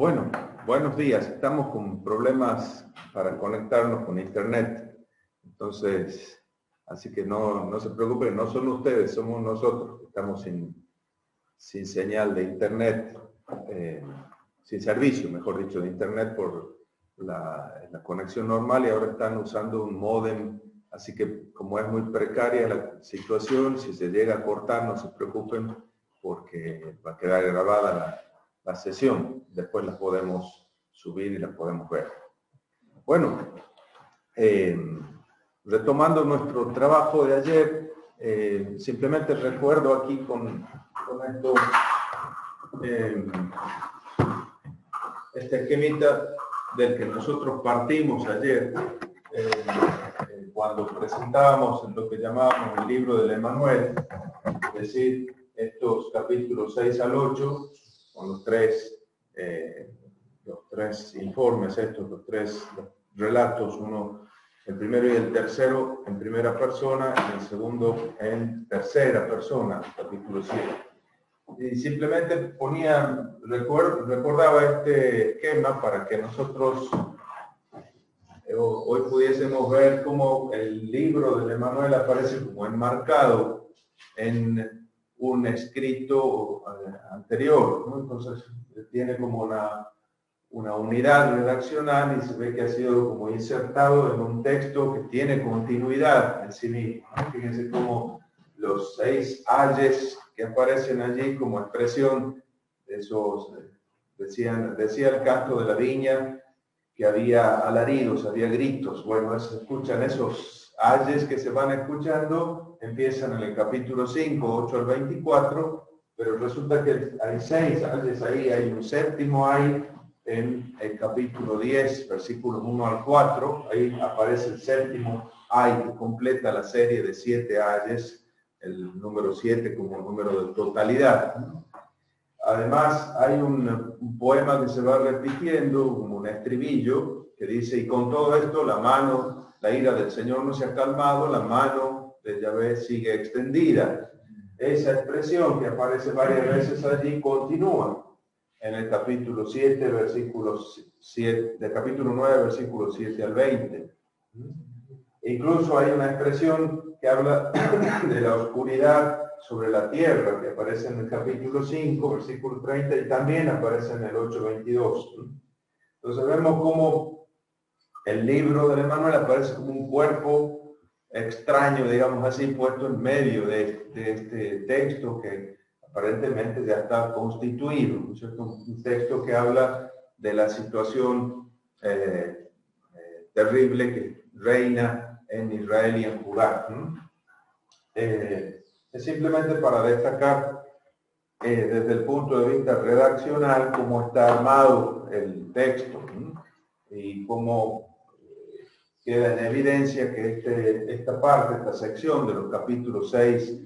Bueno, buenos días. Estamos con problemas para conectarnos con internet. Entonces, así que no se preocupen, no son ustedes, somos nosotros. Estamos sin señal de internet, sin servicio, mejor dicho, de internet por la conexión normal, y ahora están usando un módem. Así que como es muy precaria la situación, si se llega a cortar, no se preocupen porque va a quedar grabada la sesión. Después la podemos subir y la podemos ver. Bueno, retomando nuestro trabajo de ayer, simplemente recuerdo aquí con esto, este esquemita del que nosotros partimos ayer, cuando presentábamos lo que llamábamos el libro del Emmanuel, es decir, estos capítulos 6 al 8, con los tres informes, los tres relatos, uno, el primero y el tercero en primera persona, y el segundo en tercera persona, capítulo 7. Y simplemente recordaba este esquema para que nosotros hoy pudiésemos ver cómo el libro del Emmanuel aparece como enmarcado en un escrito anterior, ¿no? Entonces tiene como una unidad redaccional y se ve que ha sido como insertado en un texto que tiene continuidad en sí mismo, ¿no? Fíjense cómo los 6 ayes que aparecen allí como expresión de esos, decía el canto de la viña, que había alaridos, había gritos. Bueno, se escuchan esos ayes que se van escuchando, empiezan en el capítulo 5, 8 al 24, pero resulta que hay 6 ayes ahí, hay un séptimo ay en el capítulo 10, versículos 1 al 4, ahí aparece el séptimo ay que completa la serie de 7 ayes, el número 7 como número de totalidad, ¿no? Además, hay un poema que se va repitiendo, como un estribillo, que dice: y con todo esto, la ira del Señor no se ha calmado, la mano de Yahvé sigue extendida. Esa expresión que aparece varias veces allí continúa en el capítulo 7, versículos 7, del capítulo 9, versículos 7 al 20. Incluso hay una expresión que habla de la oscuridad sobre la tierra, que aparece en el capítulo 5, versículo 30, y también aparece en el 8:22. Entonces vemos cómo el libro del Emmanuel aparece como un cuerpo extraño, digamos así, puesto en medio de este texto que aparentemente ya está constituido, ¿no es cierto? Un texto que habla de la situación terrible que reina en Israel y en Judá, ¿no? Es simplemente para destacar desde el punto de vista redaccional cómo está armado el texto, ¿no? Y cómo queda en evidencia que esta sección de los capítulos 6,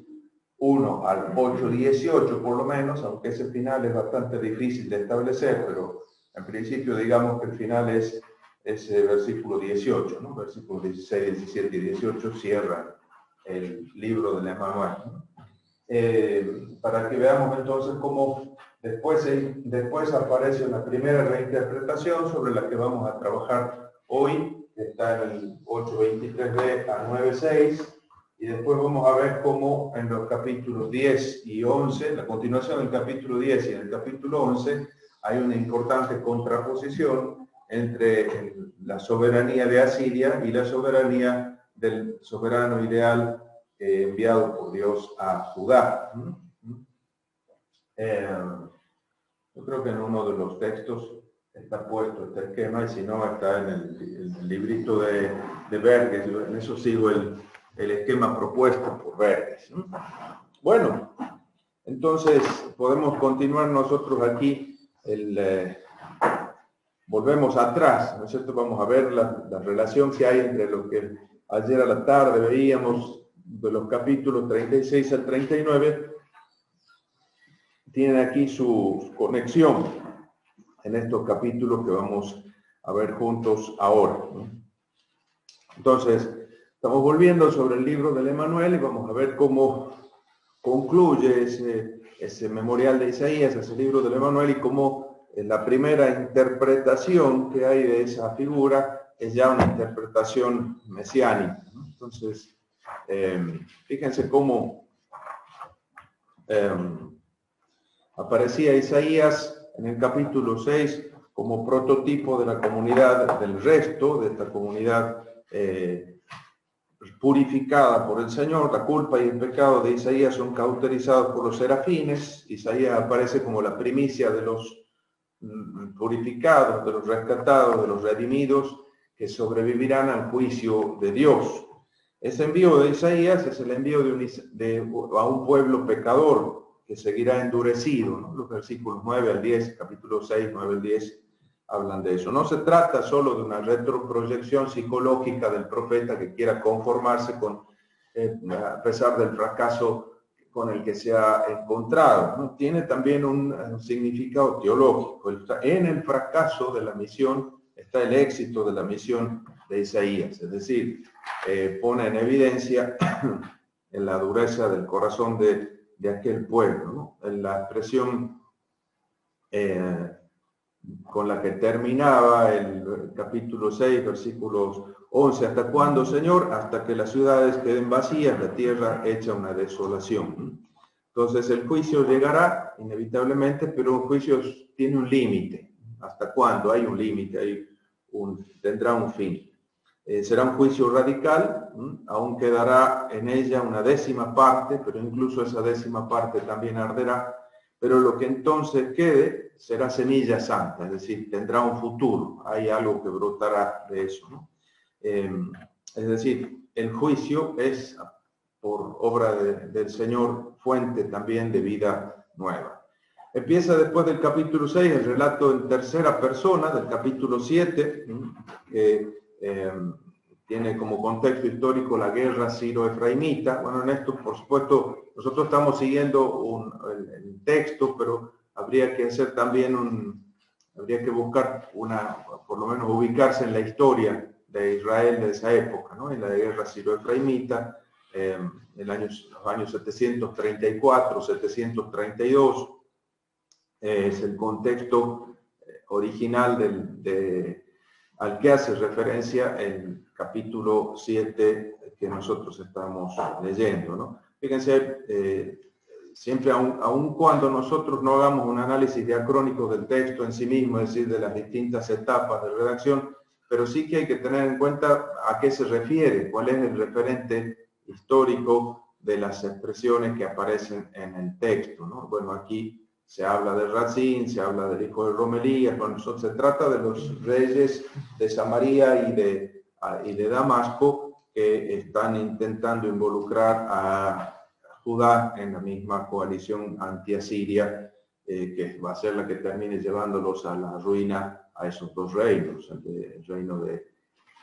1 al 8, 18 por lo menos, aunque ese final es bastante difícil de establecer, pero en principio digamos que el final es ese versículo 18, ¿no? Versículos 16, 17 y 18 cierran el libro del Emmanuel, ¿no? Para que veamos entonces cómo después aparece una primera reinterpretación sobre la que vamos a trabajar hoy, que está en el 8:23b a 9:6, y después vamos a ver cómo en los capítulos 10 y 11, la continuación del capítulo 10 y en el capítulo 11, hay una importante contraposición entre la soberanía de Asiria y la soberanía del soberano ideal enviado por Dios a Judá. Yo creo que en uno de los textos está puesto este esquema, y si no, está en el librito de Verges. Yo en eso sigo el esquema propuesto por Verges. Bueno, entonces podemos continuar nosotros aquí. Volvemos atrás, ¿no es cierto? Vamos a ver la relación que hay entre lo que ayer a la tarde veíamos de los capítulos 36 al 39. Tienen aquí su conexión en estos capítulos que vamos a ver juntos ahora, ¿no? Entonces, estamos volviendo sobre el libro del Emmanuel y vamos a ver cómo concluye ese memorial de Isaías, ese libro del Emmanuel, y cómo la primera interpretación que hay de esa figura es ya una interpretación mesiánica, ¿no? Entonces, fíjense cómo aparecía Isaías en el capítulo 6 como prototipo de la comunidad, del resto de esta comunidad purificada por el Señor. La culpa y el pecado de Isaías son cauterizados por los serafines. Isaías aparece como la primicia de los purificados, de los rescatados, de los redimidos, que sobrevivirán al juicio de Dios. Ese envío de Isaías es el envío a un pueblo pecador que seguirá endurecido, ¿no? Los versículos 9 al 10, capítulo 6, 9 al 10, hablan de eso. No se trata solo de una retroproyección psicológica del profeta que quiera conformarse con, a pesar del fracaso con el que se ha encontrado, ¿no? Tiene también un significado teológico. En el fracaso de la misión está el éxito de la misión de Isaías, es decir, pone en evidencia en la dureza del corazón de aquel pueblo, ¿no? En la expresión con la que terminaba el capítulo 6, versículos 11. ¿Hasta cuándo, Señor? Hasta que las ciudades queden vacías, la tierra hecha una desolación. Entonces el juicio llegará inevitablemente, pero el juicio tiene un límite. ¿Hasta cuándo? Hay un límite, tendrá un fin. Será un juicio radical, aún quedará en ella una décima parte, pero incluso esa décima parte también arderá. Pero lo que entonces quede será semilla santa, es decir, tendrá un futuro, hay algo que brotará de eso, ¿no? Es decir, el juicio es, por obra del Señor, fuente también de vida nueva. Empieza después del capítulo 6 el relato en tercera persona, del capítulo 7, que tiene como contexto histórico la guerra siro-efraimita. Bueno, en esto, por supuesto, nosotros estamos siguiendo el texto, pero habría que hacer también habría que buscar por lo menos ubicarse en la historia de Israel de esa época, ¿no? En la guerra siro-efraimita, los años 734, 732, es el contexto original al que hace referencia el capítulo 7 que nosotros estamos leyendo, ¿no? Fíjense, siempre, aun cuando nosotros no hagamos un análisis diacrónico del texto en sí mismo, es decir, de las distintas etapas de redacción, pero sí que hay que tener en cuenta a qué se refiere, cuál es el referente histórico de las expresiones que aparecen en el texto, ¿no? Bueno, aquí se habla de Razín, se habla del hijo de Romelías, bueno, se trata de los reyes de Samaria y de Damasco que están intentando involucrar a Judá en la misma coalición anti-asiria, que va a ser la que termine llevándolos a la ruina a esos dos reinos, el reino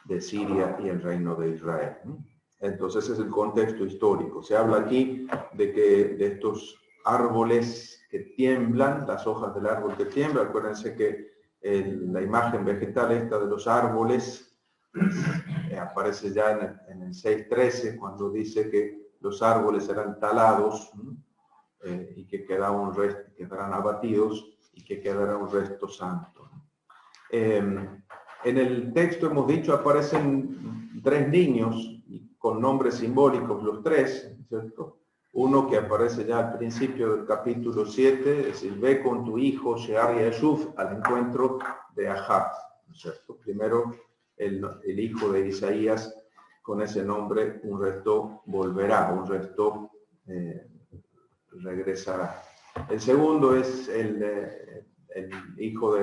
de Siria y el reino de Israel, ¿no? Entonces ese es el contexto histórico. Se habla aquí de estos árboles que tiemblan, las hojas del árbol que tiemblan. Acuérdense que la imagen vegetal esta de los árboles aparece ya en el 6.13, cuando dice que los árboles serán talados, y que quedarán abatidos y que quedará un resto santo. En el texto hemos dicho aparecen tres niños con nombres simbólicos, los tres, ¿cierto? Uno que aparece ya al principio del capítulo 7, es decir, ve con tu hijo Shear Yeshuf al encuentro de Ahab, ¿cierto? Primero el hijo de Isaías con ese nombre, un resto volverá, un resto regresará. El segundo es el hijo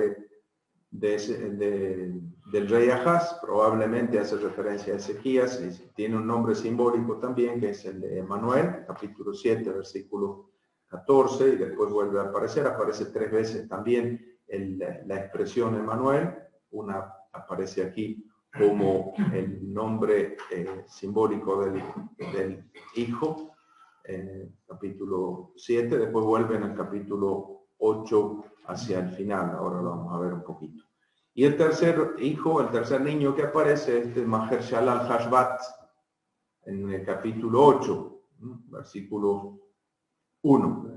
del rey Ahaz, probablemente hace referencia a Ezequías, y tiene un nombre simbólico también, que es el de Emanuel, capítulo 7, versículo 14, y después vuelve a aparecer, aparece tres veces también la expresión Emanuel. Una aparece aquí como el nombre simbólico del hijo, capítulo 7, después vuelve en el capítulo 8 hacia el final, ahora lo vamos a ver un poquito. Y el tercer hijo, el tercer niño que aparece es Maher-Shalal Hashbat, en el capítulo 8, versículo 1.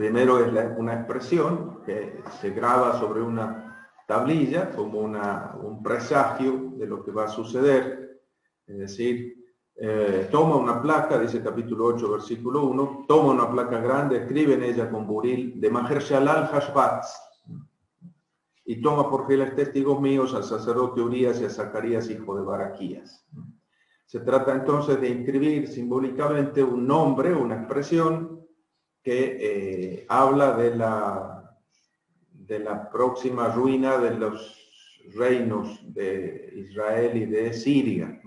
primero es una expresión que se graba sobre una tablilla como un presagio de lo que va a suceder. Es decir, toma una placa, dice capítulo 8, versículo 1, toma una placa grande, escribe en ella con buril de Maher-Shalal Hashbatz, y toma por fieles testigos míos al sacerdote Urías y a Zacarías, hijo de Baraquías. Se trata entonces de inscribir simbólicamente un nombre, una expresión que habla de la próxima ruina de los reinos de Israel y de Siria,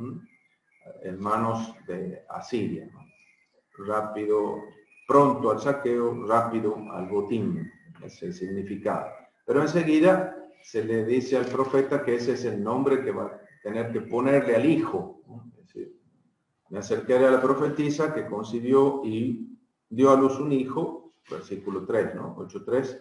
en manos de Asiria, ¿no? Rápido, pronto al saqueo, rápido al botín, es el significado. Pero enseguida se le dice al profeta que ese es el nombre que va a tener que ponerle al hijo, ¿no? Es decir, me acerqué a la profetisa que concibió y dio a luz un hijo, versículo 3, ¿no? 8.3,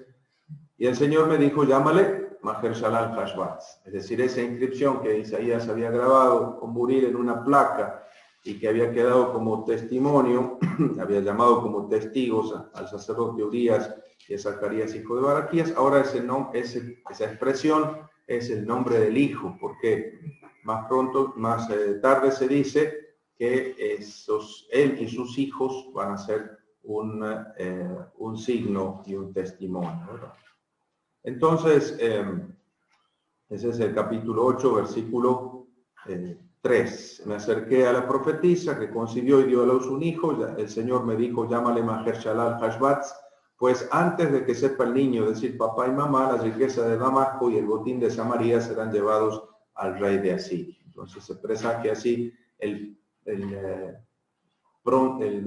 y el Señor me dijo, llámale Maher-Shalal Hashbatz, es decir, esa inscripción que Isaías había grabado con buril en una placa y que había quedado como testimonio, había llamado como testigos al sacerdote Urías y a Zacarías, hijo de Baraquías. Ahora esa expresión es el nombre del hijo, porque más tarde se dice que él y sus hijos van a ser un signo y un testimonio, ¿verdad? Entonces, ese es el capítulo 8, versículo 3. Me acerqué a la profetisa que concibió y dio a luz un hijo. El Señor me dijo, llámale Maher-Shalal Hashbatz, pues antes de que sepa el niño decir papá y mamá, la riqueza de Damasco y el botín de Samaria serán llevados al rey de Asiria. Entonces se presagia así el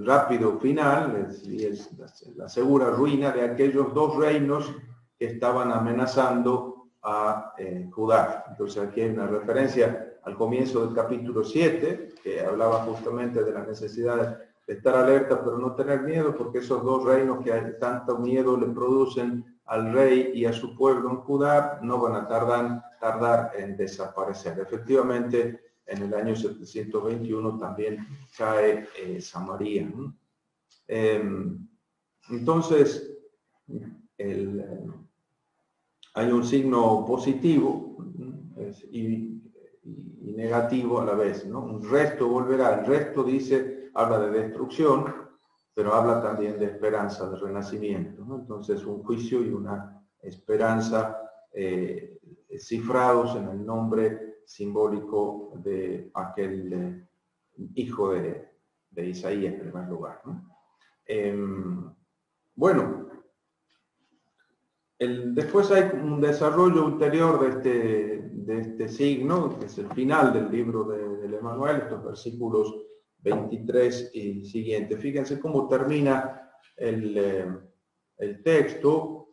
rápido final y la segura ruina de aquellos dos reinos que estaban amenazando a Judá. Entonces aquí hay una referencia al comienzo del capítulo 7, que hablaba justamente de la necesidad de estar alerta, pero no tener miedo, porque esos dos reinos que tanto miedo le producen al rey y a su pueblo en Judá, no van a tardar en desaparecer. Efectivamente, en el año 721 también cae Samaria, ¿no? Entonces, hay un signo positivo y negativo a la vez, ¿no? Un resto volverá. El resto habla de destrucción, pero habla también de esperanza, de renacimiento, ¿no? Entonces, un juicio y una esperanza cifrados en el nombre simbólico de aquel hijo de Isaías en primer lugar, ¿no? Bueno, después hay un desarrollo ulterior de este signo, que es el final del libro del Emanuel, estos versículos 23 y siguientes. Fíjense cómo termina el texto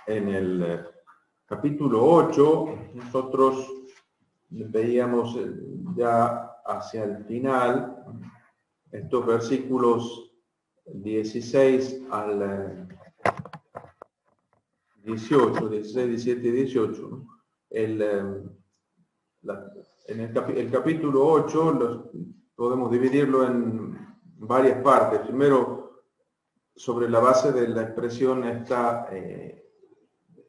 en el capítulo 8. Nosotros veíamos ya hacia el final estos versículos 16 al 18, 16, 17 y 18, ¿no? El capítulo 8 podemos dividirlo en varias partes. Primero, sobre la base de la expresión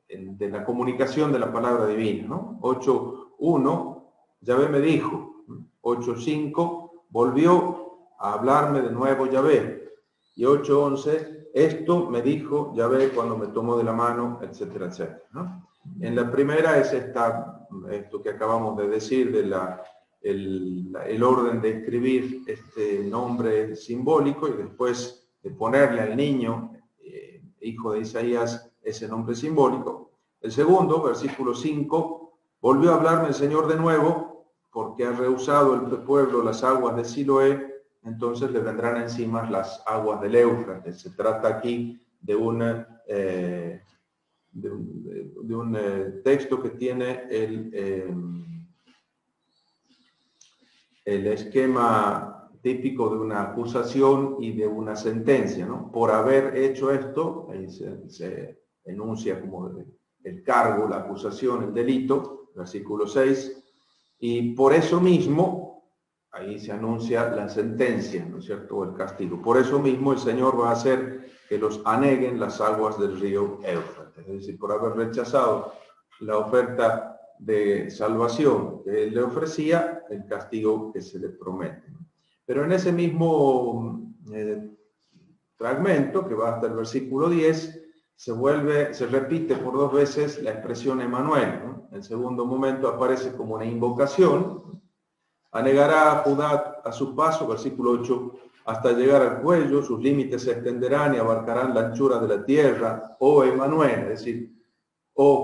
de la comunicación de la palabra divina, ¿no? 8.1, Yahvé me dijo. 8.5, volvió a hablarme de nuevo Yahvé. Y 8.11, esto me dijo Yahvé cuando me tomó de la mano, etcétera, etcétera, ¿no? En la primera es esto que acabamos de decir, el orden de escribir este nombre simbólico y después de ponerle al niño, hijo de Isaías, ese nombre simbólico. El segundo, versículo 5, volvió a hablarme el Señor de nuevo, porque ha rehusado el pueblo las aguas de Siloé, entonces le vendrán encima las aguas del Éufrates. Se trata aquí de un texto que tiene el esquema típico de una acusación y de una sentencia, ¿no? Por haber hecho esto, ahí se enuncia como el cargo, la acusación, el delito, versículo 6, y por eso mismo, ahí se anuncia la sentencia, ¿no es cierto?, o el castigo. Por eso mismo el Señor va a hacer que los aneguen las aguas del río Éufrates, es decir, por haber rechazado la oferta de salvación que Él le ofrecía, el castigo que se le promete. Pero en ese mismo fragmento, que va hasta el versículo 10, se repite por 2 veces la expresión Emanuel, ¿no? En segundo momento aparece como una invocación. Anegará a Judá a su paso, versículo 8, hasta llegar al cuello, sus límites se extenderán y abarcarán la anchura de la tierra, oh Emanuel, es decir,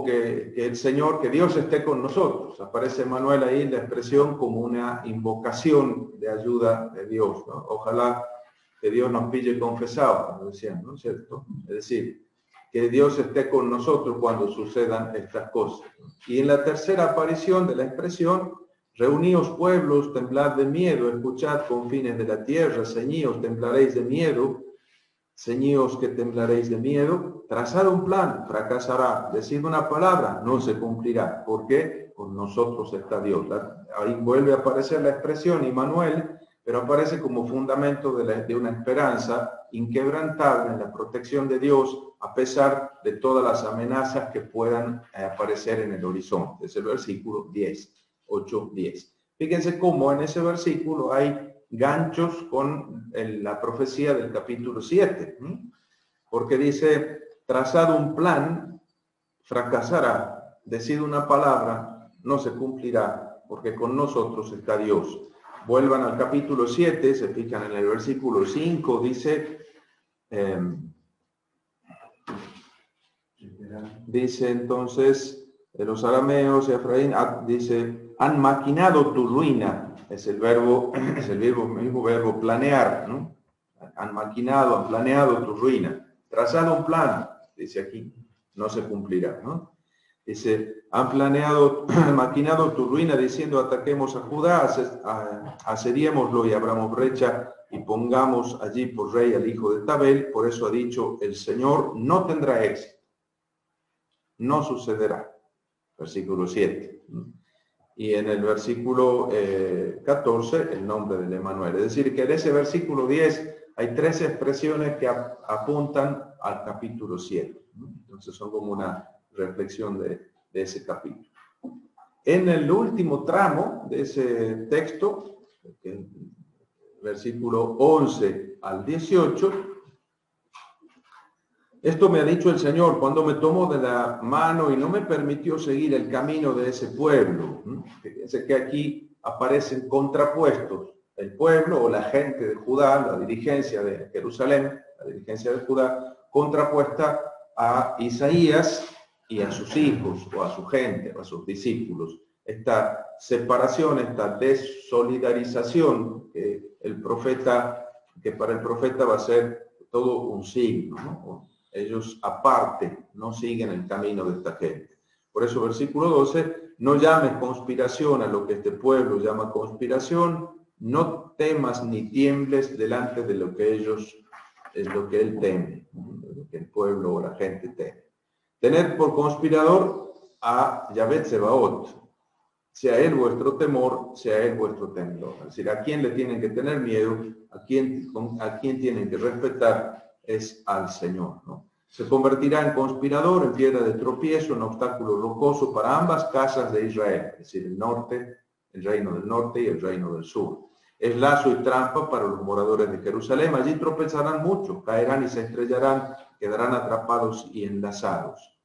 que el Señor, que Dios esté con nosotros. Aparece Emanuel ahí la expresión como una invocación de ayuda de Dios, ¿no? Ojalá que Dios nos pille confesados, como decían, ¿no es cierto? Es decir, que Dios esté con nosotros cuando sucedan estas cosas. Y en la tercera aparición de la expresión, reuníos pueblos, temblad de miedo, escuchad confines de la tierra, ceñíos, temblaréis de miedo, ceñíos que temblaréis de miedo, trazad un plan, fracasará, decid una palabra, no se cumplirá. ¿Por qué? Con nosotros está Dios. Ahí vuelve a aparecer la expresión Immanuel, pero aparece como fundamento de una esperanza inquebrantable en la protección de Dios, a pesar de todas las amenazas que puedan aparecer en el horizonte. Es el versículo 10, 8, 10. Fíjense cómo en ese versículo hay ganchos con la profecía del capítulo 7, porque dice, trazado un plan, fracasará, decid una palabra, no se cumplirá, porque con nosotros está Dios. Vuelvan al capítulo 7, se fijan en el versículo 5, dice, entonces, los arameos y Efraín, dice, han maquinado tu ruina, es el mismo verbo planear, ¿no? Han maquinado, han planeado tu ruina, trazado un plan, dice aquí, no se cumplirá, ¿no? Dice, han maquinado tu ruina diciendo, ataquemos a Judá, asediémoslo y abramos brecha y pongamos allí por rey al hijo de Tabel. Por eso ha dicho, el Señor no tendrá éxito, no sucederá. Versículo 7. Y en el versículo 14, el nombre del Emanuel. Es decir, que en ese versículo 10 hay 3 expresiones que apuntan al capítulo 7. Entonces son como una reflexión de ese capítulo. En el último tramo de ese texto, versículo 11 al 18, esto me ha dicho el Señor cuando me tomó de la mano y no me permitió seguir el camino de ese pueblo. Fíjense que aquí aparecen contrapuestos. El pueblo o la gente de Judá, la dirigencia de Jerusalén, la dirigencia de Judá, contrapuesta a Isaías y a sus hijos, o a su gente, o a sus discípulos. Esta separación, esta desolidarización que para el profeta va a ser todo un signo, ¿no? Ellos aparte no siguen el camino de esta gente. Por eso versículo 12, no llames conspiración a lo que este pueblo llama conspiración, no temas ni tiembles delante de lo que él teme, lo que el pueblo o la gente teme. Tened por conspirador a Yahvé Tsebaot, sea él vuestro temor, sea él vuestro temblor. Es decir, a quién le tienen que tener miedo, a quién tienen que respetar, es al Señor, ¿no? Se convertirá en conspirador, en piedra de tropiezo, en obstáculo rocoso para ambas casas de Israel, es decir, el norte, el reino del norte y el reino del sur. Es lazo y trampa para los moradores de Jerusalén. Allí tropezarán mucho, caerán y se estrellarán, quedarán atrapados y enlazados.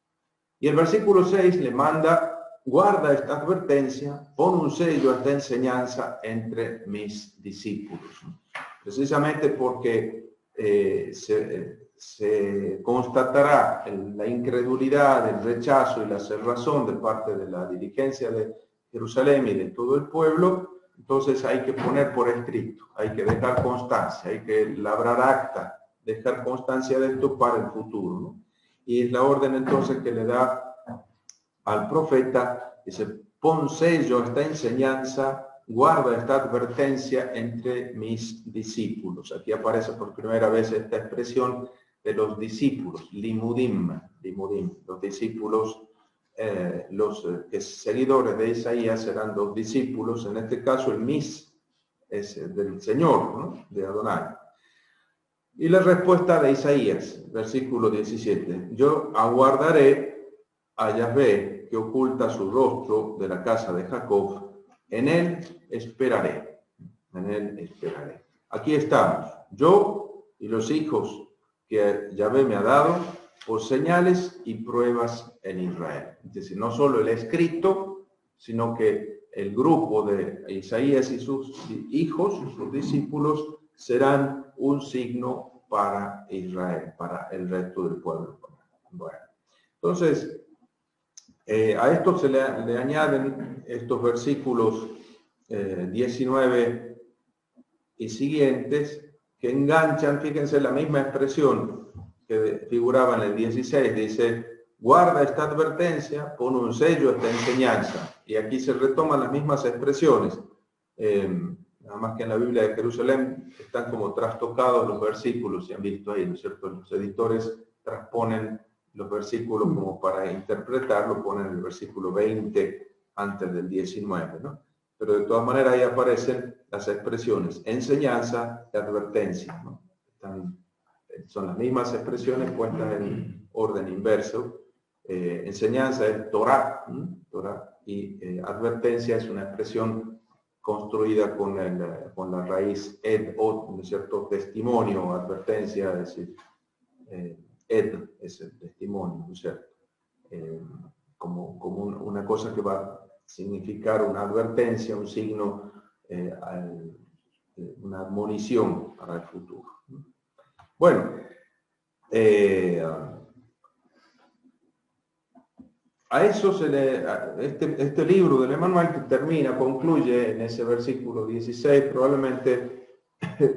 Y el versículo 6 le manda, guarda esta advertencia, pon un sello a esta enseñanza entre mis discípulos. Precisamente porque se constatará la incredulidad, el rechazo y la cerrazón de parte de la dirigencia de Jerusalén y de todo el pueblo. Entonces hay que poner por escrito, hay que dejar constancia, hay que labrar acta, dejar constancia de esto para el futuro, ¿no? Y es la orden entonces que le da al profeta, dice, pon sello a esta enseñanza, guarda esta advertencia entre mis discípulos. Aquí aparece por primera vez esta expresión de los discípulos, limudim, los discípulos, los seguidores de Isaías serán los discípulos, en este caso el mis es del Señor, ¿no? De Adonai. Y la respuesta de Isaías, versículo 17. Yo aguardaré a Yahvé que oculta su rostro de la casa de Jacob. En él esperaré. En él esperaré. Aquí estamos, yo y los hijos que Yahvé me ha dado por señales y pruebas en Israel. Es decir, no solo el escrito, sino que el grupo de Isaías y sus hijos, sus discípulos, serán un signo para Israel, para el resto del pueblo. Bueno, entonces, a esto se le añaden estos versículos 19 y siguientes que enganchan, fíjense la misma expresión que figuraba en el 16, dice, guarda esta advertencia, pon un sello a esta enseñanza. Y aquí se retoman las mismas expresiones. Nada más que en la Biblia de Jerusalén están como trastocados los versículos, si han visto ahí, ¿no es cierto? Los editores transponen los versículos como para interpretarlo, ponen el versículo 20 antes del 19, ¿no? Pero de todas maneras ahí aparecen las expresiones enseñanza y advertencia, ¿no? Son las mismas expresiones puestas en orden inverso. Enseñanza es Torah, Torah, y advertencia es una expresión construida con la raíz ed, ¿no es cierto? Testimonio, advertencia, es decir, ed es el testimonio, ¿no es cierto? Como una cosa que va a significar una advertencia, un signo, una admonición para el futuro. Bueno, a eso este libro del Emanuel que concluye en ese versículo 16 probablemente,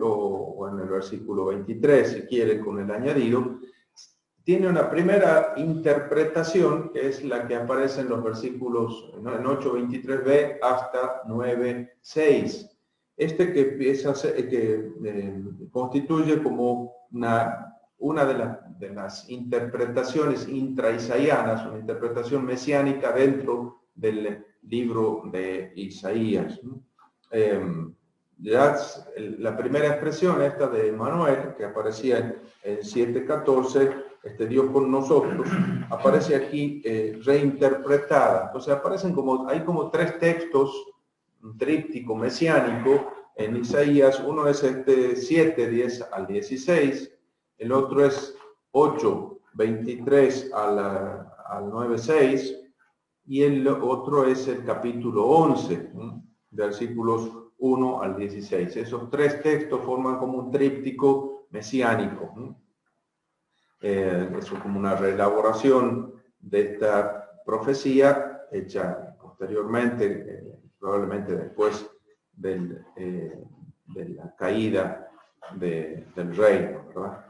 o en el versículo 23 si quiere con el añadido, tiene una primera interpretación que es la que aparece en los versículos en 8:23b hasta 9:6. Que empieza que constituye como una de las interpretaciones intra-isaianas, una interpretación mesiánica dentro del libro de Isaías. Ya la primera expresión esta de Emanuel, que aparecía en 7:14, Dios con nosotros, aparece aquí reinterpretada. Entonces hay como tres textos, un tríptico mesiánico en Isaías. Uno es 7:10 al 16, el otro es 8:23 al 9:6, y el otro es el capítulo 11, versículos 1 al 16. Esos tres textos forman como un tríptico mesiánico. Eso es como una reelaboración de esta profecía hecha posteriormente, probablemente después de la caída del reino, ¿verdad?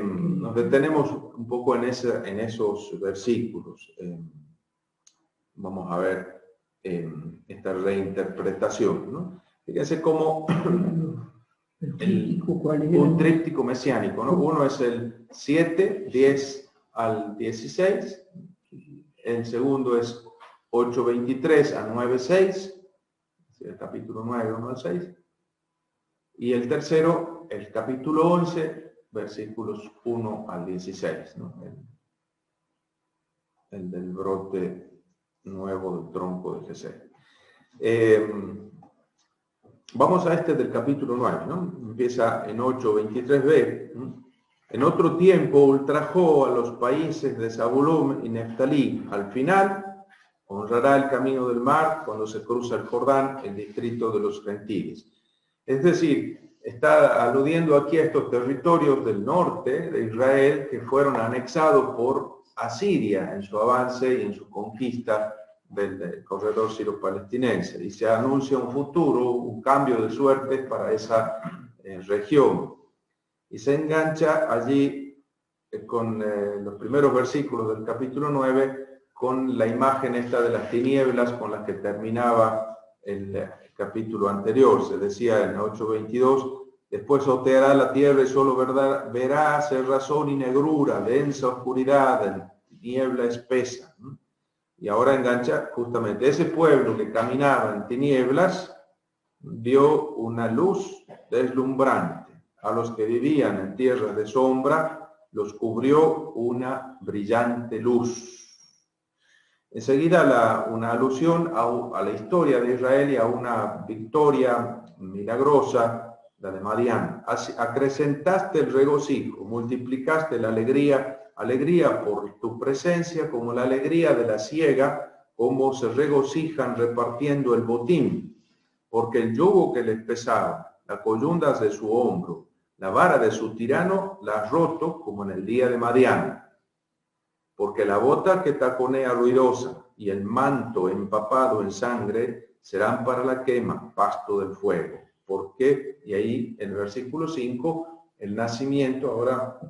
Nos detenemos un poco en esos versículos. Vamos a ver esta reinterpretación, ¿no? Fíjense cómo un tríptico mesiánico, ¿no? Uno es el 7:10 al 16, el segundo es 8:23 a 9:6, el capítulo 9, 1 al 6, y el tercero, el capítulo 11, versículos 1 al 16, ¿no? El del brote nuevo del tronco de Jesé. Vamos a del capítulo 9, ¿no? Empieza en 8:23b. En otro tiempo ultrajó a los países de Zabulón y Neftalí. Al final honrará el camino del mar cuando se cruza el Jordán, el distrito de los gentiles. Es decir, está aludiendo aquí a estos territorios del norte de Israel que fueron anexados por Asiria en su avance y en su conquista del corredor siro-palestinense, y se anuncia un futuro, un cambio de suerte para esa región. Y se engancha allí con los primeros versículos del capítulo 9, con la imagen esta de las tinieblas con las que terminaba el capítulo anterior. Se decía en 8:22, después oteará la tierra y solo verá cerrazón y negrura, densa oscuridad, niebla espesa. Y ahora engancha justamente ese pueblo que caminaba en tinieblas, dio una luz deslumbrante. A los que vivían en tierra de sombra, los cubrió una brillante luz. Enseguida una alusión a la historia de Israel y a una victoria milagrosa, la de Madián. Acrecentaste el regocijo, multiplicaste la alegría por tu presencia, como la alegría de la siega, como se regocijan repartiendo el botín, porque el yugo que les pesaba, las coyundas de su hombro, la vara de su tirano, la has roto como en el día de Madián. Porque la bota que taconea ruidosa y el manto empapado en sangre serán para la quema, pasto del fuego. ¿Por qué? Y ahí en el versículo 5, el nacimiento, ahora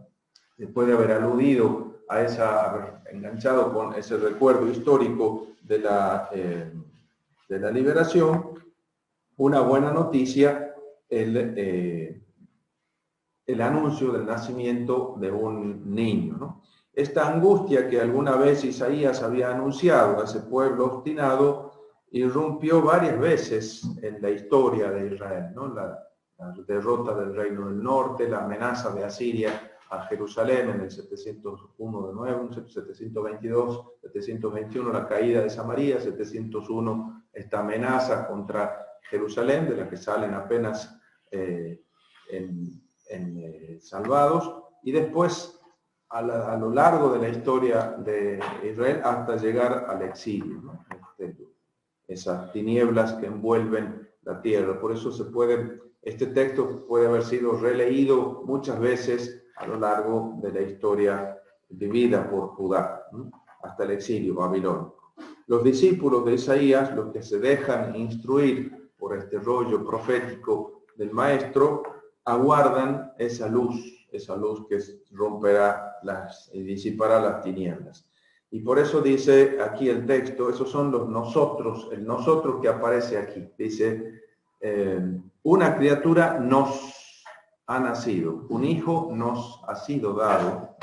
después de haber aludido a haber enganchado con ese recuerdo histórico de la liberación, una buena noticia, el anuncio del nacimiento de un niño, ¿no? Esta angustia que alguna vez Isaías había anunciado a ese pueblo obstinado irrumpió varias veces en la historia de Israel, ¿no? La derrota del reino del norte, la amenaza de Asiria a Jerusalén en el 701 de nuevo, 722, 721 la caída de Samaria, 701 esta amenaza contra Jerusalén, de la que salen apenas salvados, y después a lo largo de la historia de Israel hasta llegar al exilio, ¿no? Esas tinieblas que envuelven la tierra. Por eso este texto puede haber sido releído muchas veces a lo largo de la historia vivida por Judá, ¿no? Hasta el exilio babilónico. Los discípulos de Isaías, los que se dejan instruir por este rollo profético del maestro, aguardan esa luz que romperá y disipará las tinieblas. Y por eso dice aquí el texto, esos son los nosotros, el nosotros que aparece aquí. Dice, una criatura nos ha nacido, un hijo nos ha sido dado.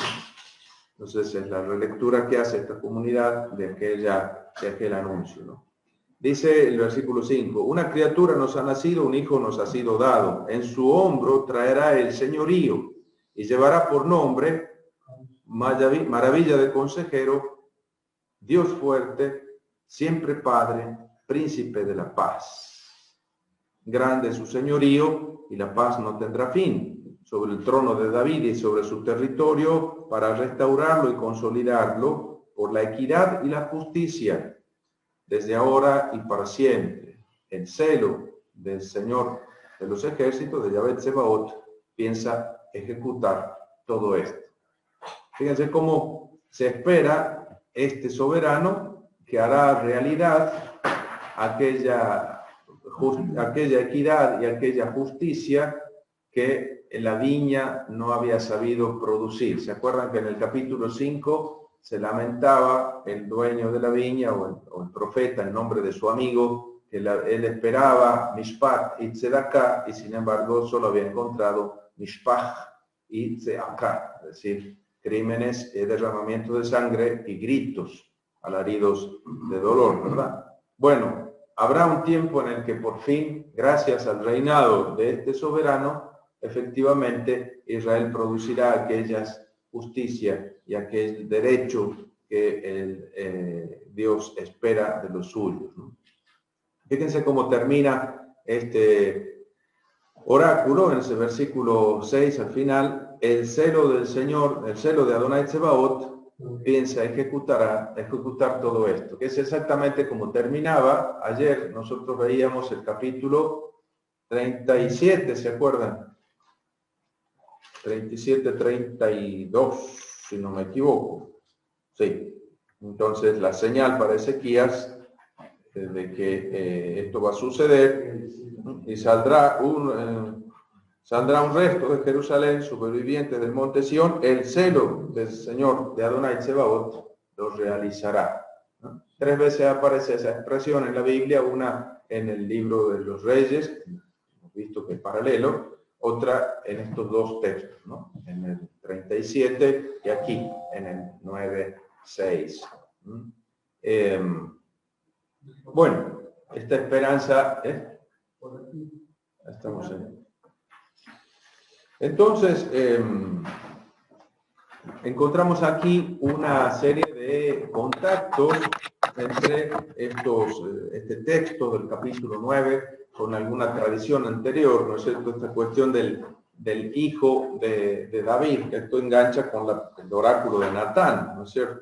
Entonces es la relectura que hace esta comunidad de aquel anuncio, ¿no? Dice el versículo 5, una criatura nos ha nacido, un hijo nos ha sido dado. En su hombro traerá el señorío y llevará por nombre maravilla de consejero, Dios fuerte, siempre Padre, príncipe de la paz. Grande es su señorío y la paz no tendrá fin sobre el trono de David y sobre su territorio para restaurarlo y consolidarlo por la equidad y la justicia desde ahora y para siempre. El celo del Señor de los ejércitos, de Yahvé Tsebaot, piensa ejecutar todo esto. Fíjense cómo se espera este soberano que hará realidad aquella equidad y aquella justicia que la viña no había sabido producir. ¿Se acuerdan que en el capítulo 5 se lamentaba el dueño de la viña o el profeta en nombre de su amigo, que él esperaba Mishpat y Tzedakah, y sin embargo solo había encontrado Mishpach y Tzedakah, es decir, crímenes, derramamiento de sangre y gritos, alaridos de dolor, ¿verdad? Bueno, habrá un tiempo en el que por fin, gracias al reinado de este soberano, efectivamente Israel producirá aquellas justicia y aquel derecho que Dios espera de los suyos, ¿no? Fíjense cómo termina este oráculo en ese versículo 6 al final. El celo del Señor, el celo de Adonai Tsebaot, piensa ejecutar todo esto, que es exactamente como terminaba. Ayer nosotros veíamos el capítulo 37, ¿se acuerdan? 37, 32, si no me equivoco. Sí. Entonces la señal para Ezequías de que esto va a suceder, y saldrá un resto de Jerusalén, superviviente del monte Sión, el celo del Señor de Adonai Tsebaot lo realizará, ¿no? 3 veces aparece esa expresión en la Biblia, una en el libro de los Reyes, hemos visto que es paralelo, otra en estos 2 textos, ¿no? En el 37 y aquí en el 9:6. Bueno, esta esperanza Estamos en. Entonces, encontramos aquí una serie de contactos entre este texto del capítulo 9 con alguna tradición anterior, ¿no es cierto? Esta cuestión del hijo de David, que esto engancha con el oráculo de Natán, ¿no es cierto?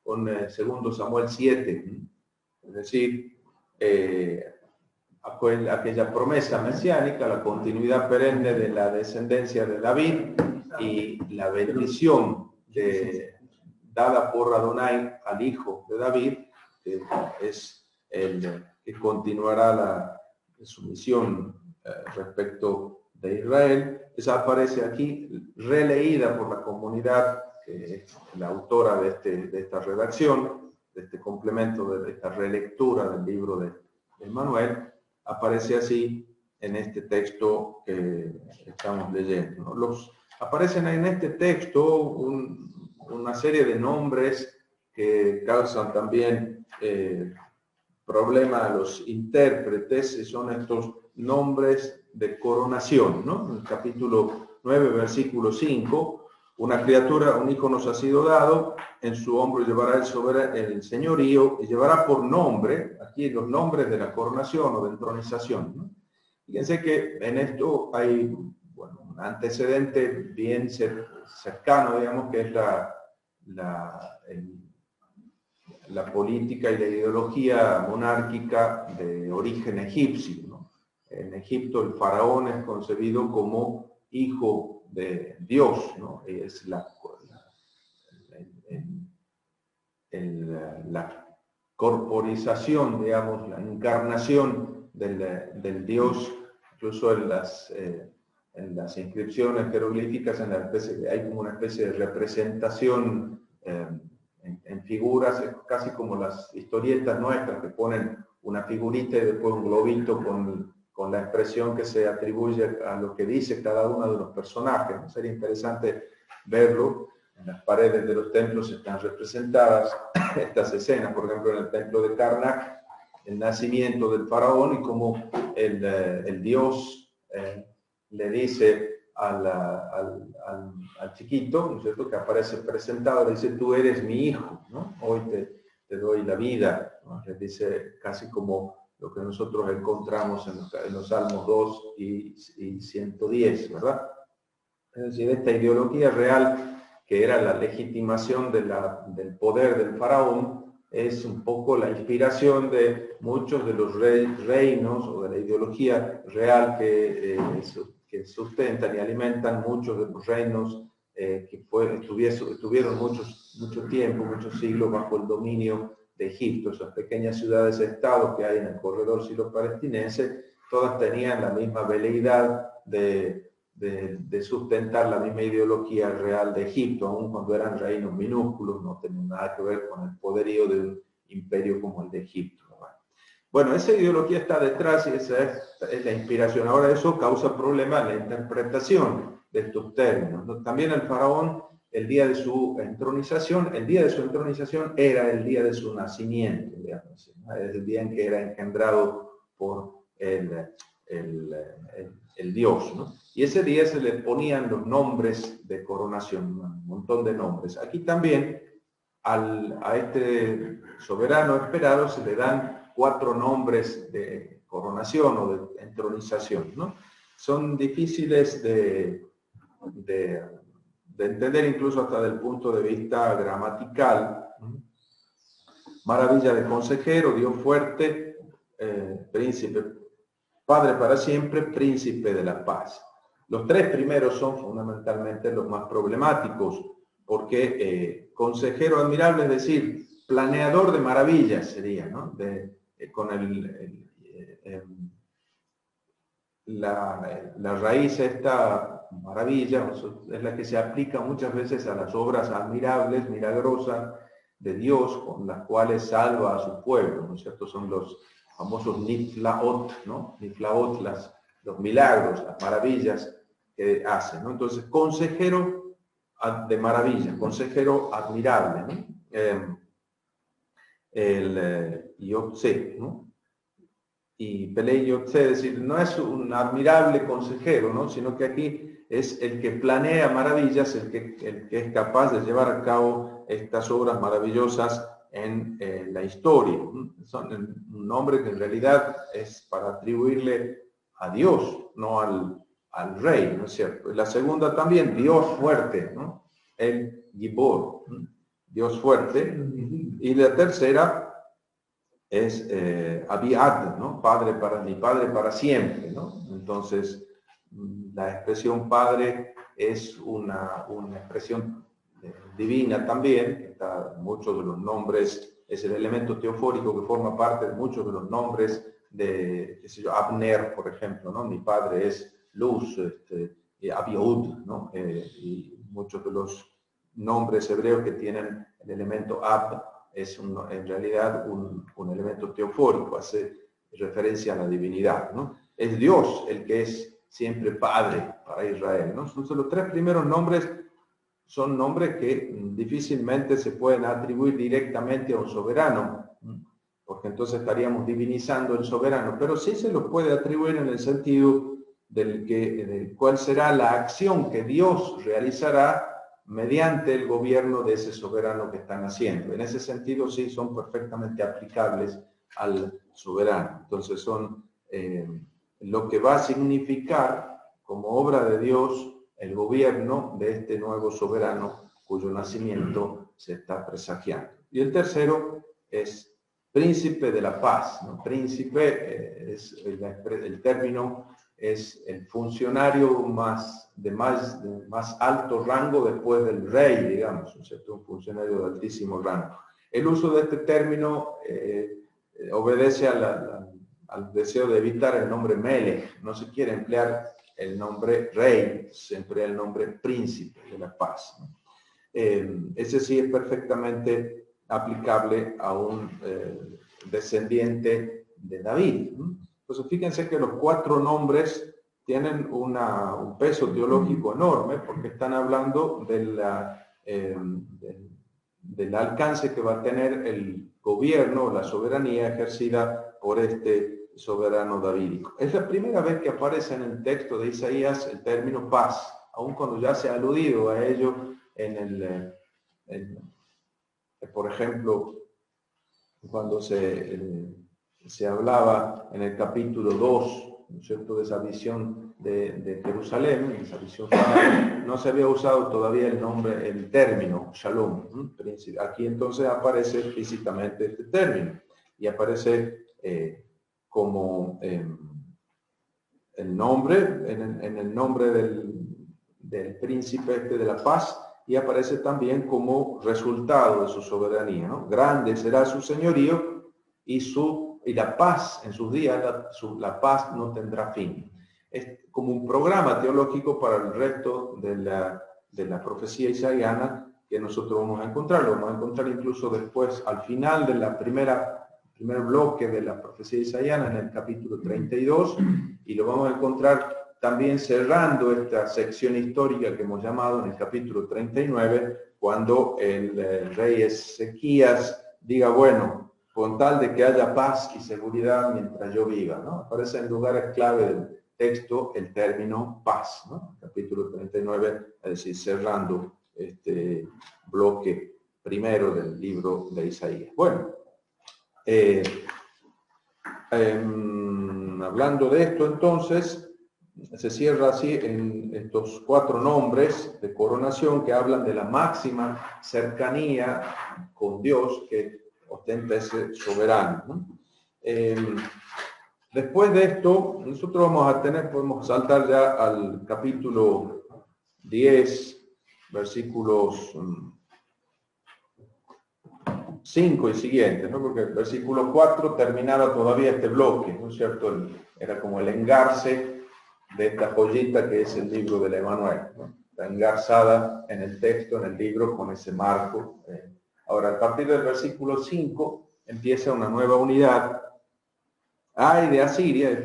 Con 2 Samuel 7, es decir, aquella promesa mesiánica, la continuidad perenne de la descendencia de David y la bendición dada por Adonai al hijo de David, que es el que continuará su misión respecto de Israel. Esa aparece aquí releída por la comunidad, que es la autora de esta redacción, de este complemento, de esta relectura del libro de Manuel. Aparece así en este texto que estamos leyendo, ¿no? Aparecen en este texto una serie de nombres que causan también problema a los intérpretes, y son estos nombres de coronación, ¿no? En el capítulo 9, versículo 5, una criatura, un hijo nos ha sido dado, en su hombro llevará el señorío, y llevará por nombre, aquí los nombres de la coronación o de entronización, ¿no? Fíjense que en esto hay, bueno, un antecedente bien cercano, digamos, que es la política y la ideología monárquica de origen egipcio, ¿no? En Egipto el faraón es concebido como hijo de Dios, ¿no? Es la corporización, digamos, la encarnación del Dios. Incluso en las inscripciones jeroglíficas hay como una especie de representación en figuras, casi como las historietas nuestras, que ponen una figurita y después un globito con la expresión que se atribuye a lo que dice cada uno de los personajes, ¿no? Sería interesante verlo. En las paredes de los templos están representadas estas escenas, por ejemplo, en el templo de Karnak, el nacimiento del faraón y cómo el dios le dice al chiquito, ¿no es cierto?, que aparece presentado, le dice: tú eres mi hijo, ¿no? Hoy te doy la vida, ¿no? Le dice casi como lo que nosotros encontramos en los Salmos 2 y 110, ¿verdad? Es decir, esta ideología real, que era la legitimación del poder del faraón, es un poco la inspiración de muchos de los reinos o de la ideología real que sustentan y alimentan muchos de los reinos que estuvieron mucho tiempo, muchos siglos bajo el dominio de Egipto. Esas pequeñas ciudades-estados que hay en el corredor silo-palestinense, todas tenían la misma veleidad de sustentar la misma ideología real de Egipto, aun cuando eran reinos minúsculos, no tenían nada que ver con el poderío de un imperio como el de Egipto. Bueno, esa ideología está detrás y esa es la inspiración. Ahora, eso causa problemas en la interpretación de estos términos, ¿no? También el faraón, el día de su entronización era el día de su nacimiento, digamos, ¿no? Es el día en que era engendrado por el Dios, ¿no? Y ese día se le ponían los nombres de coronación, un montón de nombres. Aquí también a este soberano esperado se le dan 4 nombres de coronación o de entronización, ¿no? Son difíciles de entender incluso hasta del punto de vista gramatical. Maravilla de consejero, Dios fuerte, príncipe, Padre para siempre, príncipe de la paz. Los 3 primeros son fundamentalmente los más problemáticos, porque consejero admirable, es decir, planeador de maravillas sería, ¿no? Con la raíz esta maravilla es la que se aplica muchas veces a las obras admirables, milagrosas de Dios, con las cuales salva a su pueblo, ¿no es cierto? Son los famosos niflaot, ¿no? Niflaot, los milagros, las maravillas que hace, ¿no? Entonces, consejero de maravillas, consejero admirable, ¿no? Yotze, ¿no? y Peleyotse, es decir, no es un admirable consejero, ¿no? Sino que aquí es el que planea maravillas, el que es capaz de llevar a cabo estas obras maravillosas en la historia. Son un nombre que en realidad es para atribuirle a Dios, no al rey, ¿no es cierto? La segunda también, Dios fuerte, ¿no? El Gibor, Dios fuerte. Y la tercera es Abiad, ¿no? Mi padre para siempre, ¿no? Entonces, la expresión padre es una expresión divina también, que está en muchos de los nombres, es el elemento teofórico que forma parte de muchos de los nombres de, qué sé yo, Abner, por ejemplo, ¿no? Mi padre es luz, Abiud, ¿no? Y muchos de los nombres hebreos que tienen el elemento Ab es en realidad un elemento teofórico, hace referencia a la divinidad, ¿no? Es Dios el que es siempre Padre para Israel, ¿no? Entonces los tres primeros nombres son nombres que difícilmente se pueden atribuir directamente a un soberano, porque entonces estaríamos divinizando el soberano, pero sí se los puede atribuir en el sentido del cuál será la acción que Dios realizará mediante el gobierno de ese soberano que están haciendo. En ese sentido sí son perfectamente aplicables al soberano. Entonces son lo que va a significar como obra de Dios el gobierno de este nuevo soberano cuyo nacimiento se está presagiando. Y el tercero es príncipe de la paz, ¿no? Príncipe es el término es el funcionario de más alto rango después del rey, digamos, ¿no es cierto? Un funcionario de altísimo rango. El uso de este término obedece al deseo de evitar el nombre Melech. No se quiere emplear el nombre rey, se emplea el nombre príncipe de la paz, ¿no? Ese sí es perfectamente aplicable a un descendiente de David, ¿no? Entonces fíjense que los cuatro nombres tienen un peso teológico enorme porque están hablando del alcance que va a tener el gobierno, la soberanía ejercida por este soberano davídico. Es la primera vez que aparece en el texto de Isaías el término paz, aun cuando ya se ha aludido a ello por ejemplo, cuando se hablaba en el capítulo 2, ¿no es cierto?, de esa visión de Jerusalén, esa visión final, no se había usado todavía el término Shalom, príncipe. Aquí entonces aparece explícitamente este término y aparece como el nombre, en el nombre del príncipe de la paz, y aparece también como resultado de su soberanía, ¿no? Grande será su señorío y la paz en sus días, la paz no tendrá fin. Es como un programa teológico para el resto de la profecía isaiana que nosotros vamos a encontrar. Lo vamos a encontrar incluso después, al final de primer bloque de la profecía isaiana, en el capítulo 32, y lo vamos a encontrar también cerrando esta sección histórica que hemos llamado en el capítulo 39, cuando el rey Ezequías diga, bueno, con tal de que haya paz y seguridad mientras yo viva, ¿no? Aparece en lugares clave del texto el término paz, ¿no? Capítulo 39, es decir, cerrando este bloque primero del libro de Isaías. Bueno, hablando de esto entonces, se cierra así en estos cuatro nombres de coronación que hablan de la máxima cercanía con Dios que ostenta ese soberano, ¿no? Después de esto, nosotros podemos saltar ya al capítulo 10, versículos 5 y siguientes, ¿no? Porque el versículo 4 terminaba todavía este bloque, ¿no es cierto? Era como el engarce de esta joyita que es el libro del Emanuel, ¿no? Está engarzada en el texto, en el libro, con ese marco. Ahora, a partir del versículo 5 empieza una nueva unidad. Ay de Asiria,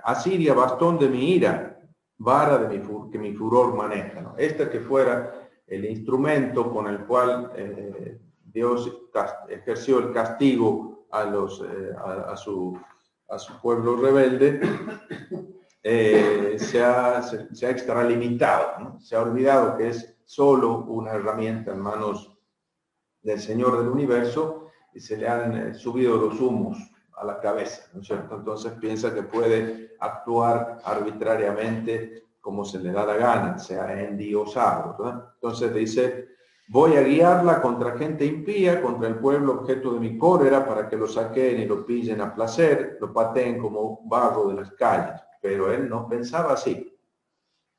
Asiria, bastón de mi ira, vara que mi furor maneja, ¿no? Este que fuera el instrumento con el cual Dios ejerció el castigo a a su pueblo rebelde, se ha extralimitado, ¿no? Se ha olvidado que es solo una herramienta en manos del Señor del universo y se le han subido los humos a la cabeza, ¿no es cierto? Entonces piensa que puede actuar arbitrariamente como se le da la gana, sea endiosado, ¿verdad? Entonces dice, voy a guiarla contra gente impía, contra el pueblo objeto de mi cólera, para que lo saquen y lo pillen a placer, lo pateen como barro de las calles. Pero él no pensaba así,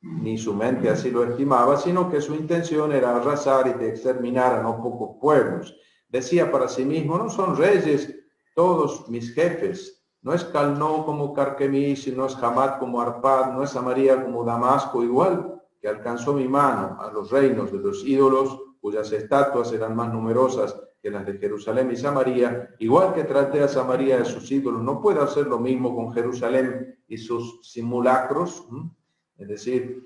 ni su mente así lo estimaba, sino que su intención era arrasar y de exterminar a no pocos pueblos. Decía para sí mismo, no son reyes todos mis jefes, no es Calno como Carquemis, no es Hamat como Arpad, no es Samaria como Damasco, igual que alcanzó mi mano a los reinos de los ídolos, cuyas estatuas eran más numerosas que las de Jerusalén y Samaria, igual que traté a Samaria de sus ídolos, no puedo hacer lo mismo con Jerusalén y sus simulacros. Es decir,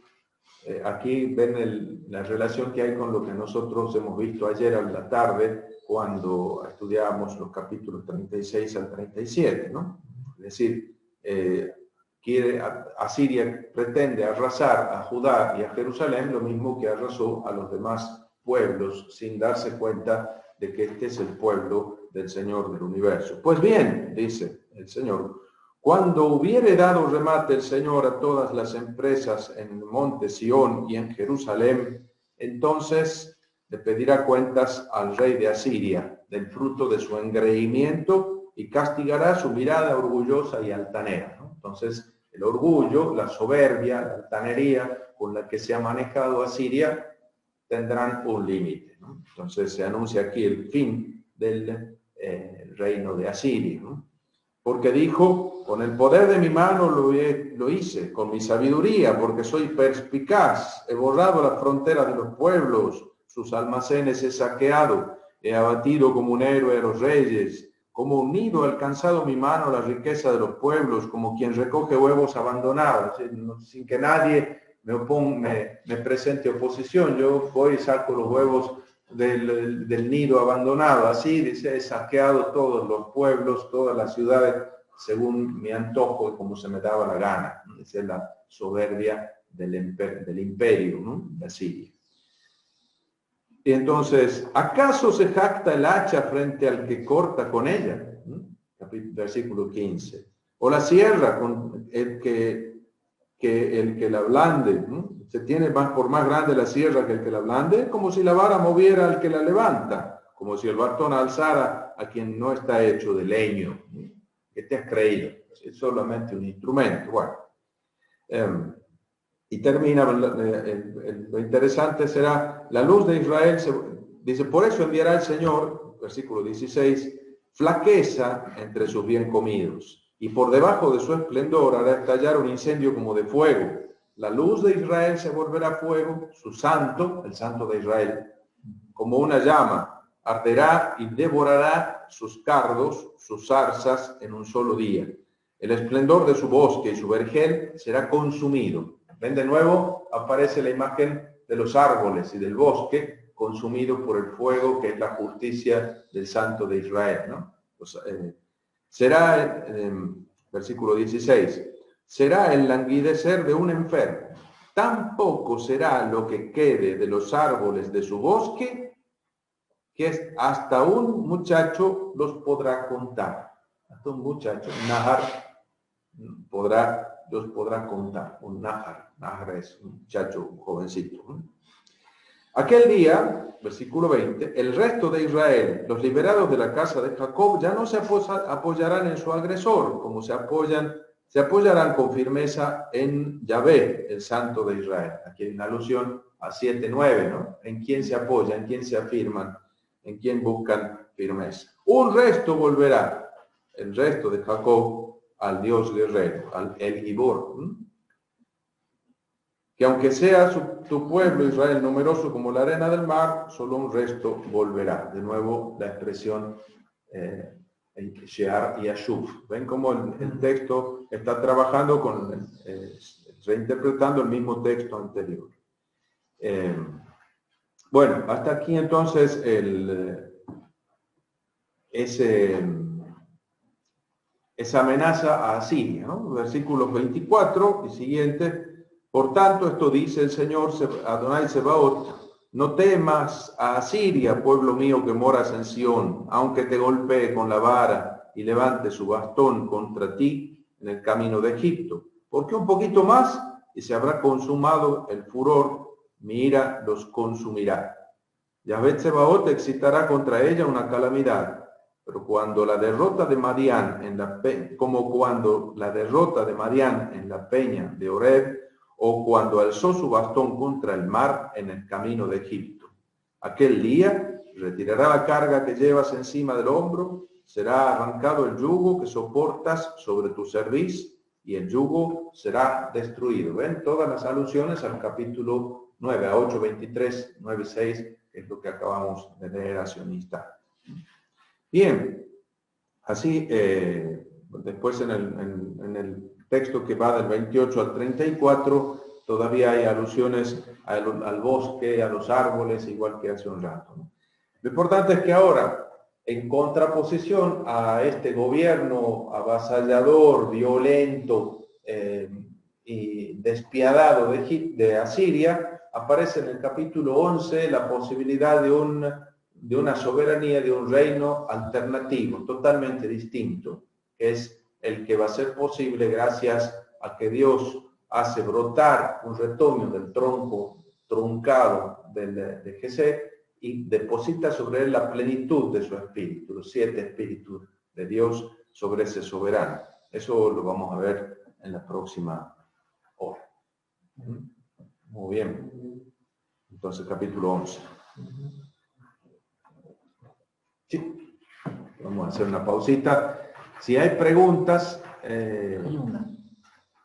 aquí ven la relación que hay con lo que nosotros hemos visto ayer a la tarde cuando estudiábamos los capítulos 36 al 37, ¿no? Es decir, Asiria pretende arrasar a Judá y a Jerusalén lo mismo que arrasó a los demás pueblos sin darse cuenta de que este es el pueblo del Señor del universo. Pues bien, dice el Señor, cuando hubiere dado remate el Señor a todas las empresas en el monte Sión y en Jerusalén, entonces le pedirá cuentas al rey de Asiria del fruto de su engreimiento y castigará su mirada orgullosa y altanera, ¿no? Entonces, el orgullo, la soberbia, la altanería con la que se ha manejado Asiria tendrán un límite, ¿no? Entonces se anuncia aquí el fin del reino de Asiria, ¿no? Porque dijo, con el poder de mi mano lo hice, con mi sabiduría, porque soy perspicaz, he borrado las fronteras de los pueblos, sus almacenes he saqueado, he abatido como un héroe a los reyes, como un nido he alcanzado mi mano la riqueza de los pueblos, como quien recoge huevos abandonados, sin que nadie me presente oposición, yo voy y saco los huevos del nido abandonado. Así dice, he saqueado todos los pueblos, todas las ciudades, según mi antojo y como se me daba la gana. Esa es la soberbia del imperio, ¿no? De Asiria. Y entonces, ¿acaso se jacta el hacha frente al que corta con ella? Versículo 15. O la sierra con el que la blande, ¿no? Se tiene por más grande la sierra que el que la blande, como si la vara moviera al que la levanta, como si el bastón alzara a quien no está hecho de leño. ¿Qué te has creído? Es solamente un instrumento. Bueno, y termina, lo interesante será, la luz de Israel, dice, por eso enviará el Señor, versículo 16, flaqueza entre sus bien comidos, y por debajo de su esplendor hará estallar un incendio como de fuego. La luz de Israel se volverá fuego, su santo, el santo de Israel, como una llama, arderá y devorará sus cardos, sus zarzas en un solo día. El esplendor de su bosque y su vergel será consumido. Ven, de nuevo aparece la imagen de los árboles y del bosque consumido por el fuego, que es la justicia del Santo de Israel, ¿no? Pues, será, versículo 16, será el languidecer de un enfermo. Tampoco será lo que quede de los árboles de su bosque, que hasta un muchacho los podrá contar. Hasta un muchacho, Nahar, los podrá contar. Un Nahar es un muchacho, un jovencito. Aquel día, versículo 20, el resto de Israel, los liberados de la casa de Jacob, ya no se apoyarán en su agresor, como se apoyarán con firmeza en Yahvé, el Santo de Israel. Aquí hay una alusión a 7:9, ¿no? En quién se apoyan, en quién se afirman, en quién buscan firmeza. Un resto volverá, el resto de Jacob, al Dios guerrero, al El Gibor, que aunque sea tu pueblo Israel numeroso como la arena del mar, solo un resto volverá. De nuevo la expresión Shear y Ashuf. Ven cómo el texto está trabajando con, reinterpretando el mismo texto anterior. Bueno, hasta aquí entonces esa amenaza a Asiria, ¿no? Versículos 24 y siguiente. Por tanto, esto dice el Señor Adonai Sebaot: no temas a Asiria, pueblo mío que moras en Sión, aunque te golpee con la vara y levante su bastón contra ti en el camino de Egipto. Porque un poquito más y se habrá consumado el furor, mi ira los consumirá. Yahvé Sebaot excitará contra ella una calamidad. Pero cuando la derrota de Madián como cuando la derrota de Madián en la peña de Oreb, o cuando alzó su bastón contra el mar en el camino de Egipto. Aquel día retirará la carga que llevas encima del hombro, será arrancado el yugo que soportas sobre tu cerviz, y el yugo será destruido. ¿Ven? Todas las alusiones al capítulo 9, a 8, 23, 9, 6, que es lo que acabamos de leer a Sionista. Bien, así, después en el texto que va del 28 al 34, todavía hay alusiones al bosque, a los árboles, igual que hace un rato, ¿no? Lo importante es que ahora, en contraposición a este gobierno avasallador, violento y despiadado de Asiria, aparece en el capítulo 11 la posibilidad de una soberanía, de un reino alternativo, totalmente distinto, que es el que va a ser posible gracias a que Dios hace brotar un retoño del tronco truncado de Jesé y deposita sobre él la plenitud de su espíritu, los 7 espíritus de Dios sobre ese soberano. Eso lo vamos a ver en la próxima hora. Muy bien. Entonces, capítulo 11. Sí. Vamos a hacer una pausita. Si hay preguntas,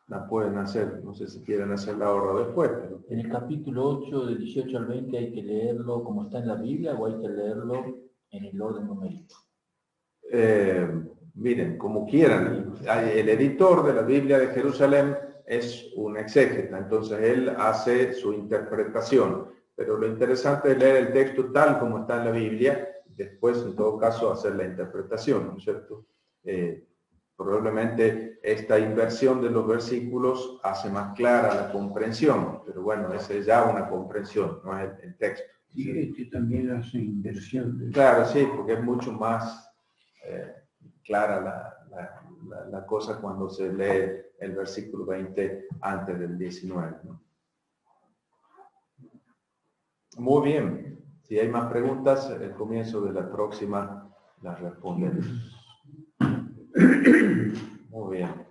la pueden hacer. No sé si quieren hacerla ahora o después. Pero... En el capítulo 8, del 18 al 20, ¿hay que leerlo como está en la Biblia o hay que leerlo en el orden numérico? Miren, como quieran. El editor de la Biblia de Jerusalén es un exégeta, entonces él hace su interpretación. Pero lo interesante es leer el texto tal como está en la Biblia, después, en todo caso, hacer la interpretación, ¿no es cierto? Probablemente esta inversión de los versículos hace más clara la comprensión, pero bueno, esa es ya una comprensión, no es el texto. Y este también hace inversión. Claro, sí, porque es mucho más clara la cosa cuando se lee el versículo 20 antes del 19, ¿no? Muy bien. Si hay más preguntas, el comienzo de la próxima las respondemos. Muy bien.